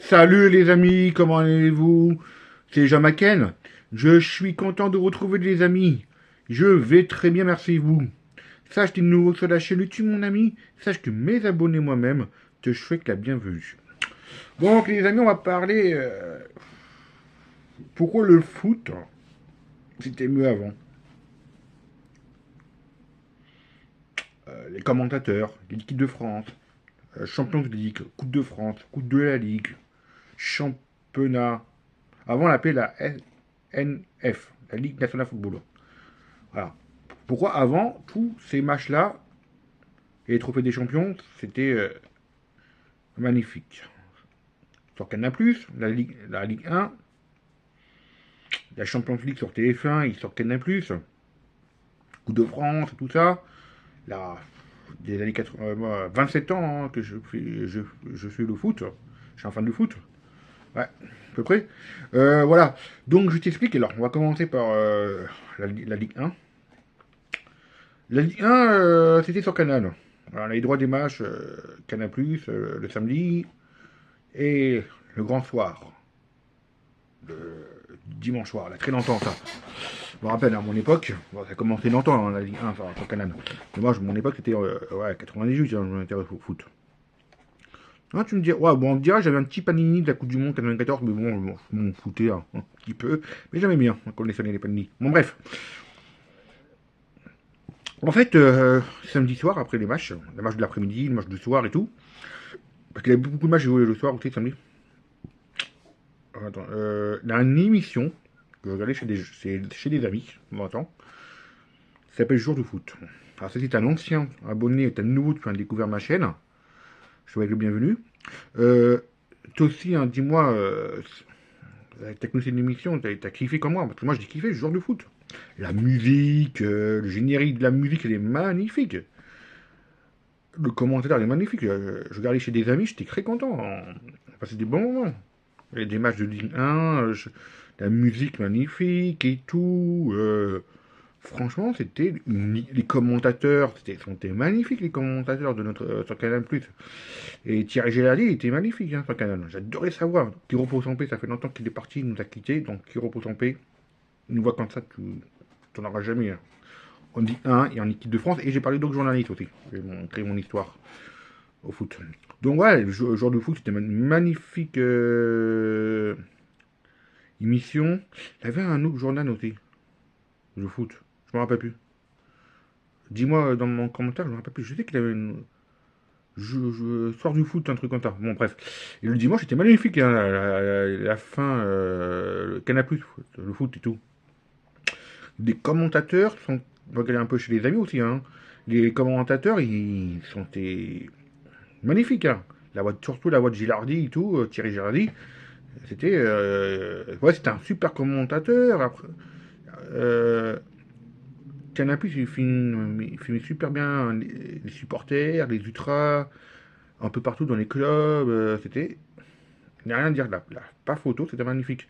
Salut les amis, comment allez-vous? C'est Jean Macken. Je suis content de vous retrouver les amis. Je vais très bien, merci vous. Sache que tu es nouveau sur la chaîne YouTube mon ami. Sache que mes abonnés moi-même te souhaitent la bienvenue. Donc les amis, on va parler pourquoi le foot c'était mieux avant. Les commentateurs, l'équipe de France, Champions League, Coupe de France, Coupe de la Ligue, championnat. Avant on l'appelait la NF, la Ligue nationale de football. Voilà. Pourquoi avant, tous ces matchs-là, et les trophées des champions, c'était magnifique. Sur Canal+, la Ligue 1, la Champions League sur TF1, et sur Canal+, Coupe de France, tout ça, là, des années 80, moi, 27 ans hein, que je suis le foot, je suis un fan de foot, ouais, à peu près. Voilà, donc je t'explique, alors on va commencer par la Ligue 1. La Ligue 1, c'était sur Canal. Alors, on a les droits des matchs Canal+, le samedi, et le grand soir, le dimanche soir, là, très longtemps ça. Je me rappelle, à mon époque, bon, ça a commencé longtemps hein, la Ligue 1 sur Canal. Mais moi, mon époque, c'était ouais, 98, hein, je m'intéresse au foot. Ah, tu me dis, ouais, bon, on me dirait, j'avais un petit panini de la Coupe du Monde 94, mais bon, je m'en foutais un petit peu. Mais j'aimais bien, on collectionnait les panini. Bon, bref. En fait, samedi soir, après les matchs de l'après-midi, les matchs du soir et tout, parce qu'il y avait beaucoup de matchs joués le soir, aussi samedi. Attends, il y a une émission que je regardais chez des amis, bon, attends, qui s'appelle Jour de foot. Alors, si t'es un ancien abonné, t'es un nouveau, tu as découvert ma chaîne, je te souhaite le bienvenu. Toi aussi, hein, dis-moi, t'as connu cette émission, t'as kiffé comme moi, parce que moi j'ai kiffé Jour de foot. La musique, le générique de la musique, elle est magnifique. Le commentateur est magnifique. Je regardais chez des amis, j'étais très content. On passait des bons moments. Il y a des matchs de Ligue 1, la musique magnifique et tout. Franchement, les commentateurs, c'était magnifique les commentateurs de notre sur Canal+. Et Thierry Gilardi était magnifique hein, sur Canal. J'adorais sa voix. Qui repose en paix, ça fait longtemps qu'il est parti, il nous a quittés, donc qui repose en paix. Une voix comme ça, tu n'en auras jamais. Hein. En Ligue 1 et en équipe de France. Et j'ai parlé d'autres journalistes aussi. J'ai créé mon histoire au foot. Donc ouais, le joueur de foot, c'était une magnifique émission. Il y avait un autre journal aussi, le foot. Je me rappelle plus. Dis-moi dans mon commentaire, je me rappelle plus. Je sais qu'il avait une... Soir du foot, un truc comme ça. Bon, bref. Et le dimanche, c'était magnifique, hein, la fin, le Canal+, le foot et tout. Des commentateurs sont... On va regarder un peu chez les amis aussi, hein. Les commentateurs, ils sont magnifiques, hein. Surtout la voix de Gilardi et tout, Thierry Gilardi. Ouais, c'était un super commentateur. Après, euh, Canal+, il filmait super bien les supporters, les ultras, un peu partout dans les clubs. Il n'y a rien à dire là. Pas photo, c'était magnifique.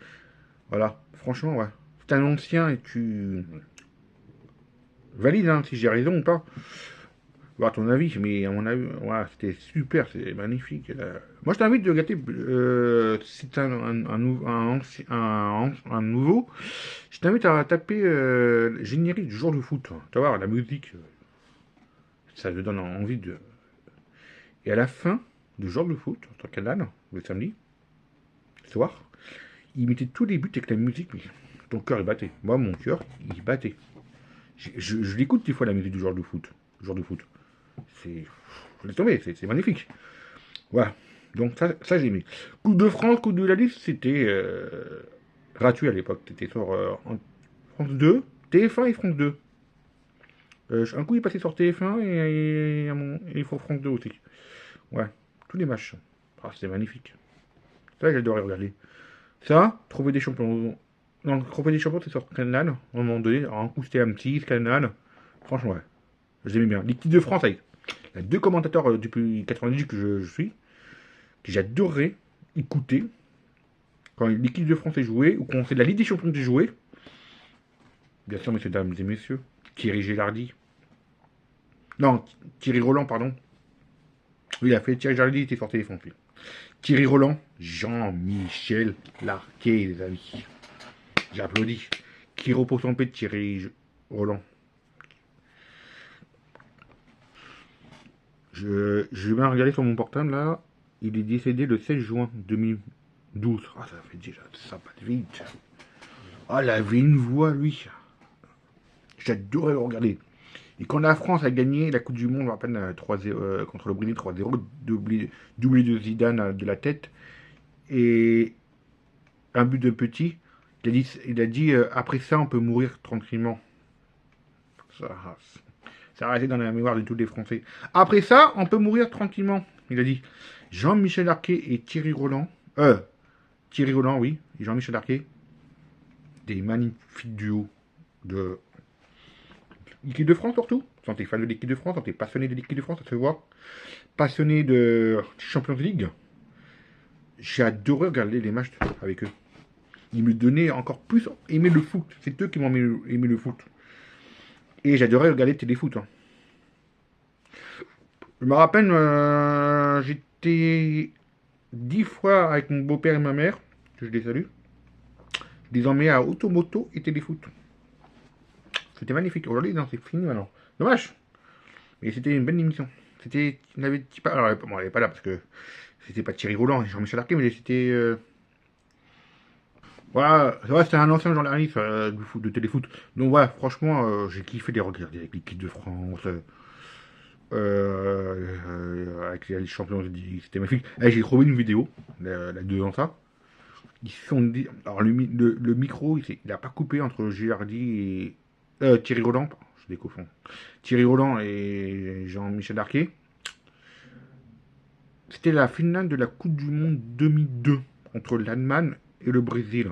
Voilà, franchement, ouais. C'est un ancien et tu valides hein, si j'ai raison ou pas. Voir ton avis, mais à mon avis, ouais, c'était super, c'est magnifique. Moi, je t'invite de gâter, si t'as un nouveau, je t'invite à taper générique du jour de foot. Tu vas voir, la musique, ça te donne envie de... Et à la fin du jour de foot, sur Canal, le samedi, soir, il mettait tous les buts avec la musique, mais ton cœur il battait. Moi, mon cœur, il battait. Je l'écoute des fois, la musique du jour de foot. Jour de foot. C'est... Laisse tomber, c'est magnifique. Voilà. Donc ça j'ai aimé. Coupe de France, Coupe de la Ligue, c'était gratuit à l'époque. C'était sur France 2, TF1 et France 2. Un coup il est passé sur TF1 et sur France 2 aussi. Ouais, tous les matchs. Ah, c'était magnifique. Ça j'adorais regarder. Ça, trouver des champions. Non, trouver des champions c'est sur Canal. À un moment donné, un coup c'était M6, Canal. Franchement ouais. J'aimais bien. L'équipe de France avec. Il y a deux commentateurs depuis 90 que je suis, que j'adorais écouter quand l'équipe de France est jouée, ou quand c'est la Ligue des Champions qui est jouée. Bien sûr, messieurs, dames et messieurs. Thierry Gilardi. Non, Thierry Roland, pardon. Oui, il a fait Thierry Gilardi, il était sur téléphone. Lui. Thierry Roland, Jean-Michel Larquet, les amis. J'applaudis. Qui repose en paix de Thierry Roland. Je viens regarder sur mon portable là. Il est décédé le 16 juin 2012. Ah, ça fait déjà ça pas de vite. Ah, il avait une voix, lui. J'adorais le regarder. Et quand la France a gagné la Coupe du Monde, à peine 3-0, contre le Brésil 3-0, doublé de Zidane de la tête, et un but de petit, il a dit après ça, on peut mourir tranquillement. Ça, ça a resté dans la mémoire de tous les Français. Après ça, on peut mourir tranquillement. Il a dit Jean-Michel Larquet et Thierry Roland. Thierry Roland, oui, et Jean-Michel Larquet. Des magnifiques duos de l'équipe de France surtout. Quand t'es fan de l'équipe de France, quand t'es passionné de l'équipe de France, ça se voit. Passionné de Champions League. J'ai adoré regarder les matchs avec eux. Ils me donnaient encore plus aimer le foot. C'est eux qui m'ont aimé le foot. Et j'adorais regarder téléfoot. Hein. Je me rappelle, j'étais 10 fois avec mon beau-père et ma mère, que je les salue. Je les emmenais à Automoto et téléfoot. C'était magnifique. Aujourd'hui, non, c'est fini maintenant. Dommage. Mais c'était une bonne émission. C'était. Il n'avait pas. Alors, bon, elle n'est pas là parce que c'était pas Thierry Roland et Jean-Michel Arquet, mais c'était. Voilà, c'est vrai, c'était un ancien journaliste du foot, de téléfoot. Donc, voilà, franchement, j'ai kiffé les regarder avec l'équipe de France. Avec les champions, c'était magnifique. Eh, j'ai trouvé une vidéo, là, dedans ça. Ils se sont dit. Alors, le micro, il n'a pas coupé entre Girardi et. Thierry Roland, je les confonds. Thierry Roland et Jean-Michel Arquet. C'était la finale de la Coupe du Monde 2002 entre l'Allemagne et le Brésil.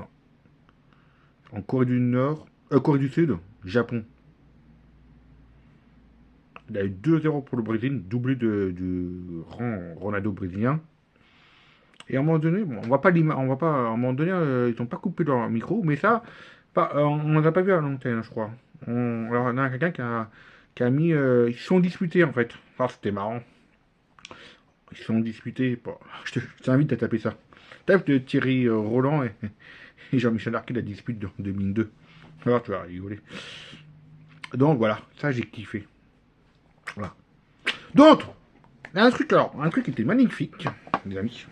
En Corée du Nord, Corée du Sud, Japon. Il a eu 2-0 pour le Brésil, doublé du Ronaldo brésilien. Et à un moment donné, bon, on va pas, à un moment donné, ils n'ont pas coupé leur micro, mais ça, on ne l'a pas vu à l'antenne, je crois. Alors, il y a quelqu'un qui a mis, ils se sont disputés en fait. Ah, c'était marrant. Ils se sont disputés. Bon, je t'invite à taper ça. Tape de Thierry Roland et Jean-Michel Arquet, la dispute de 2002. Alors tu vas rigoler. Donc voilà, ça j'ai kiffé. Voilà. Donc, il y a un truc qui était magnifique, les amis.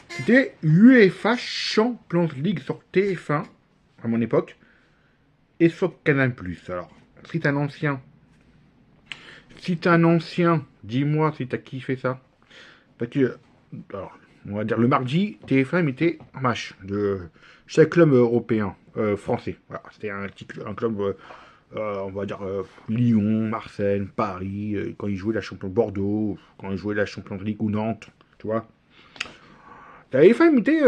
C'était UEFA Champions League sur TF1 à mon époque et sur Canal+. Alors, si t'es un ancien, dis-moi si t'as kiffé ça. Parce que, alors, on va dire le mardi, TF1 mettait un match de chaque club européen, français. Voilà, c'était un club, on va dire Lyon, Marseille, Paris, quand ils jouaient la Champions Bordeaux, quand ils jouaient la Champions League ou Nantes, tu vois. TF1 mettait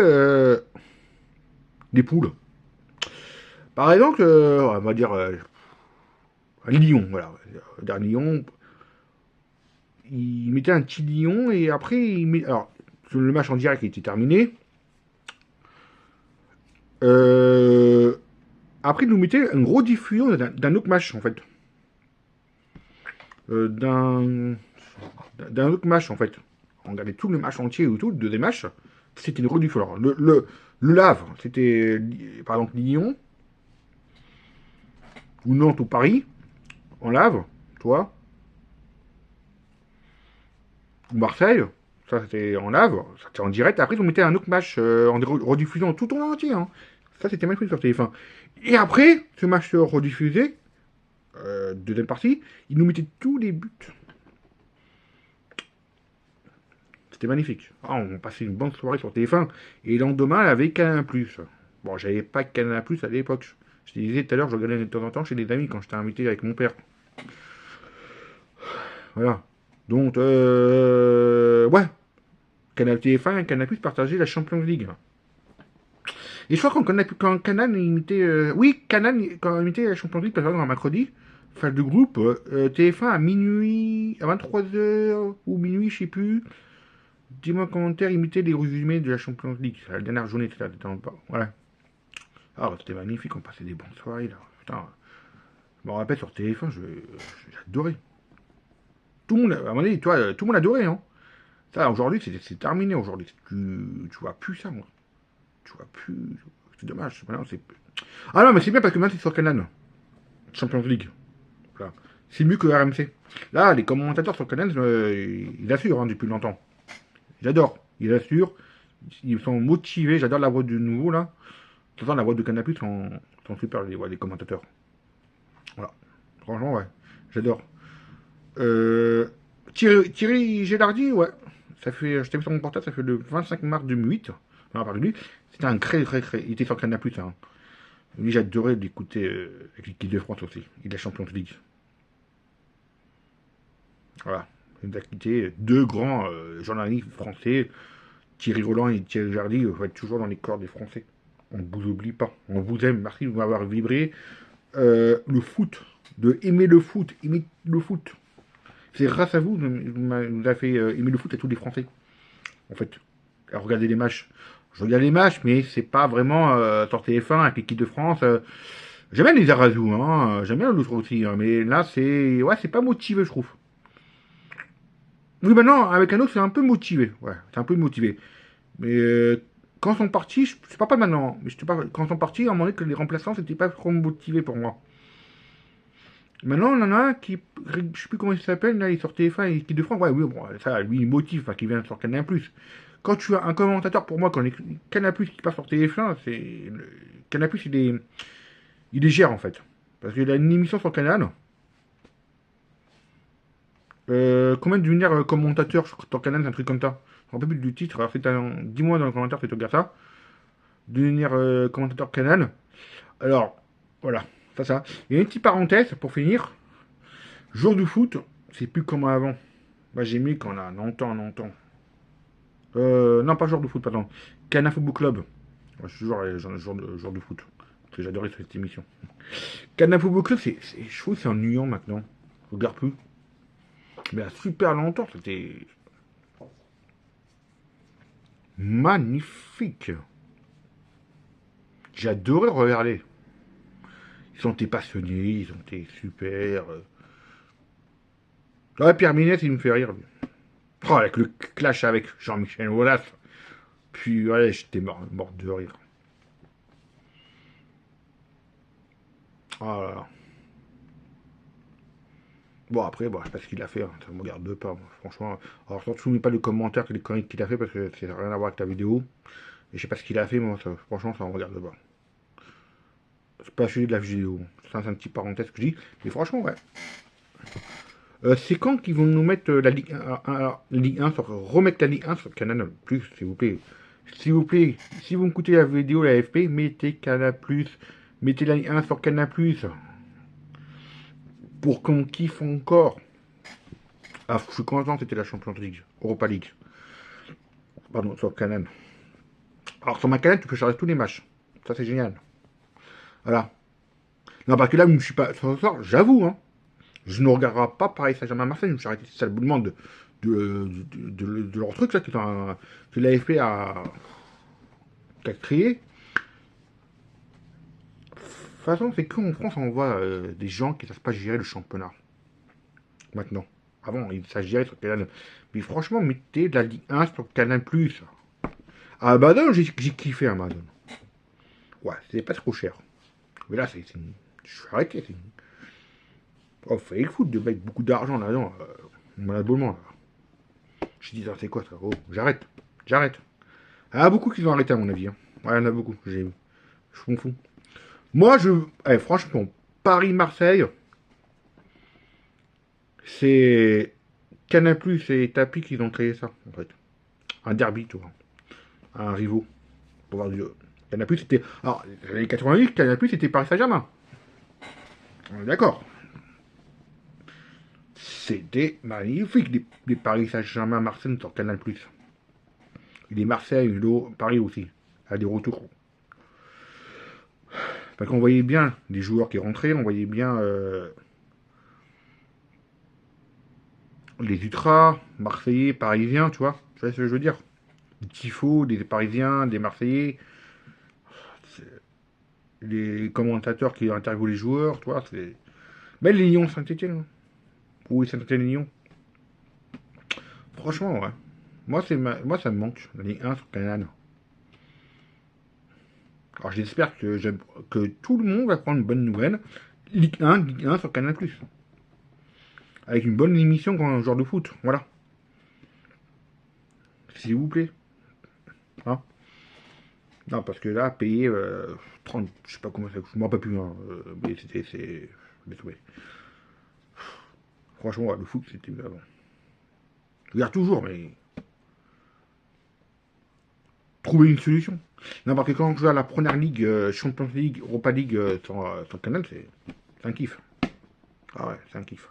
des poules. Par exemple, on va dire Lyon, voilà. Dans Lyon, il mettait un petit Lyon et après, alors, le match en direct était terminé. Après, il nous mettait une grosse diffusion d'un autre match, en fait. D'un autre match, en fait. On regardait tout le match entier ou tout, le deuxième match. C'était une rediffusion. Alors, le Havre, c'était, par exemple, Lyon, ou Nantes ou Paris, en Havre, toi, ou Marseille, ça c'était en Havre, ça c'était en direct. Après, ils nous mettaient un autre match en rediffusion tout en entier. Hein. Ça c'était magnifique sur TF1. Et après, ce match rediffusé, deuxième partie, ils nous mettaient tous les buts. C'était magnifique. Ah, on passait une bonne soirée sur TF1. Et le lendemain, elle avait Canal+. Bon, j'avais pas Canal+, à l'époque. Je te disais tout à l'heure, je regardais de temps en temps chez des amis quand j'étais invité avec mon père. Voilà. Donc, ouais. Canal TF1 et Canal+, partageaient la Champions League. Et je crois quand Canal imitait... oui, Canal, quand il imitait la Champions League, par exemple, un mercredi, phase de groupe, TF1 à minuit, à 23h, ou minuit, je sais plus. Dis-moi en commentaire, imiter les résumés de la Champions League. La dernière journée, c'était là. Voilà. Ah, c'était magnifique, on passait des bonnes soirées, là. Putain. Je me rappelle sur TF1, j'adorais. Tout le monde, à un moment donné, toi, tout le monde adorait, hein. Ça, aujourd'hui, c'est terminé aujourd'hui. Tu vois plus ça, moi. Tu vois plus. C'est dommage. Maintenant, c'est... Ah non, mais c'est bien parce que maintenant, c'est sur Canal. Champions League. Voilà. C'est mieux que RMC. Là, les commentateurs sur Canal, ils assurent hein, depuis longtemps. J'adore. Ils assurent. Ils sont motivés. J'adore la voix du nouveau, là. De toute façon, la voix de Canal+, sont super, les commentateurs. Voilà. Franchement, ouais. J'adore. Euh, Thierry Gélardi, ouais. Ça fait, je t'ai vu sur mon portable, ça fait le 25 mars 2008. On a parlé de lui. C'était un très. Il était sur Canal+. Hein. Lui, j'adorais l'écouter avec l'équipe de France aussi. Il est Champions League. Voilà. Il nous a quitté deux grands journalistes français, Thierry Roland et Thierry Jardy, vous êtes toujours dans les corps des Français. On ne vous oublie pas. On vous aime. Merci de m'avoir vibré. Le foot, de aimer le foot, aimer le foot. C'est grâce à vous que vous avez fait aimer le foot à tous les Français. En fait, à regarder les matchs. Je regarde les matchs, mais c'est pas vraiment sur TF1 avec l'équipe de France. J'aime bien les Arazou, hein. J'aime bien l'autre aussi, hein, mais là c'est pas motivé, je trouve. Oui, maintenant avec un autre c'est un peu motivé, ouais, c'est un peu motivé. Mais quand ils sont partis, je parle pas maintenant, mais je te parle, quand ils sont partis, à un moment donné que les remplaçants c'était pas trop motivé pour moi. Maintenant, on en a un qui, je sais plus comment il s'appelle, là, il sort TF1 et équipe de France. Ouais, oui, bon, ça, lui, il motive, enfin, qui vient sur Canal+. Quand tu as un commentateur, pour moi, quand les Canal+, qui passe sur TF1, c'est, Canal+, il les gère, en fait. Parce qu'il a une émission sur Canal. Combien de devenir commentateur sur Canal, un truc comme ça. Je me rappelle plus du titre. Alors, dis-moi dans le commentaire si tu regardes ça. Devenir commentateur Canal. Alors, voilà. Ça. Il y a une petite parenthèse pour finir. Jour du foot, c'est plus comme avant. Moi, j'ai mis quand on a longtemps. Non, pas jour de foot, pardon. Canal Football Club. Moi, je suis toujours jour de foot. Parce que j'adorais cette émission. Canal Football Club, je trouve que c'est ennuyant maintenant. Je regarde plus. Mais il y a super longtemps, c'était magnifique. J'adorais regarder. Ils ont été passionnés, ils ont été super. Ouais, Pierre Minette, il me fait rire. Oh, avec le clash avec Jean-Michel Wallace. Puis, ouais, j'étais mort de rire. Oh là là. Bon, après, bon, je sais pas ce qu'il a fait, hein, ça me regarde pas, moi, franchement. Alors, surtout, mets pas le commentaire que les conneries qu'il a fait parce que ça n'a rien à voir avec ta vidéo. Et je sais pas ce qu'il a fait, moi, franchement, ça me regarde pas. C'est pas celui de la vidéo. C'est un petit parenthèse que je dis. Mais franchement, ouais. C'est quand qu'ils vont nous mettre la Ligue 1 remettre la Ligue 1 sur Canal Plus, s'il vous plaît. S'il vous plaît, si vous me écoutez la vidéo, la FP, mettez Canal Plus. Mettez la Ligue 1 sur Canal Plus. Pour qu'on kiffe encore. Ah, je suis content, c'était la Champions League. Europa League. Pardon, sur Canal. Alors, sur ma Canal, tu peux charger tous les matchs. Ça, c'est génial. Voilà. Non, parce que là, je suis pas. Ce soir, j'avoue, hein. Je ne regarderai pas Paris Saint-Germain Marseille. Je me suis arrêté si ça le demande de leur truc, là, que l'AFP a créé. De toute façon, c'est qu'en France, on voit des gens qui ne savent pas gérer le championnat. Maintenant. Avant, ils savent gérer sur Canal. Mais franchement, mettez de la Ligue 1 sur Canal+. À Abaddon, j'ai kiffé Abaddon. Ouais, c'est pas trop cher. Mais là, je suis arrêté. Oh, fallait le foot de mettre beaucoup d'argent là-dedans. Mon abonnement, là. Je dis, c'est quoi ça? Oh, j'arrête. Il y en a beaucoup qui vont arrêter, à mon avis. Hein. Ouais, il y en a beaucoup. Je m'en fous. Moi, franchement, Paris-Marseille, c'est Canal+, et Tapi qui ont créé ça, en fait. Un derby, tu vois. Un rivaux. Pour voir du... Canal+, c'était... Alors, les années 90, Canal+, c'était Paris Saint-Germain. On est d'accord. C'était magnifique, les Paris Saint-Germain, Marseille sur Canal+. Et les Marseille, Paris aussi, à des retours. Parce qu'on voyait bien les joueurs qui rentraient, on voyait bien les ultras, marseillais, parisiens, tu vois. Tu vois ce que je veux dire? Des tifos, des parisiens, des marseillais, les commentateurs qui interviewent les joueurs, tu vois. Même les Lions Saint-Etienne. Oui, Saint-Etienne Lyon. Franchement, ouais. Moi, ça me manque, la Ligue 1 sur Canal. Alors, j'espère que tout le monde va prendre une bonne nouvelle. Ligue 1 sur Canal+. Avec une bonne émission quand un joueur de foot. Voilà. S'il vous plaît. Hein. Non, parce que là, payer 30, je sais pas comment ça coûte, je m'en rappelle plus, hein, mais c'est. Mais ouais. Franchement, le foot, c'était mieux avant. Je regarde toujours, mais. Trouver une solution. Non, parce que quand je joue à la première ligue, Champions League, Europa League sur Canal, c'est un kiff. Ah ouais, c'est un kiff.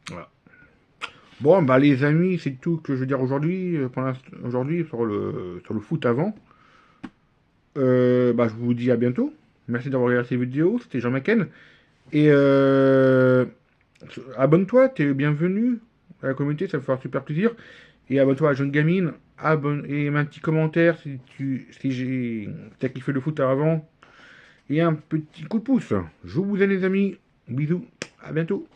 Voilà. Bon, bah les amis, c'est tout que je veux dire aujourd'hui, aujourd'hui sur le foot avant. Bah, je vous dis à bientôt. Merci d'avoir regardé cette vidéo. C'était Jean McKen. Et abonne-toi, t'es bienvenu à la communauté, ça me fera super plaisir. Et abonne-toi à Jeune Gamine. Et mets un petit commentaire si t'as kiffé le foot avant. Et un petit coup de pouce. Je vous aime les amis. Bisous. À bientôt.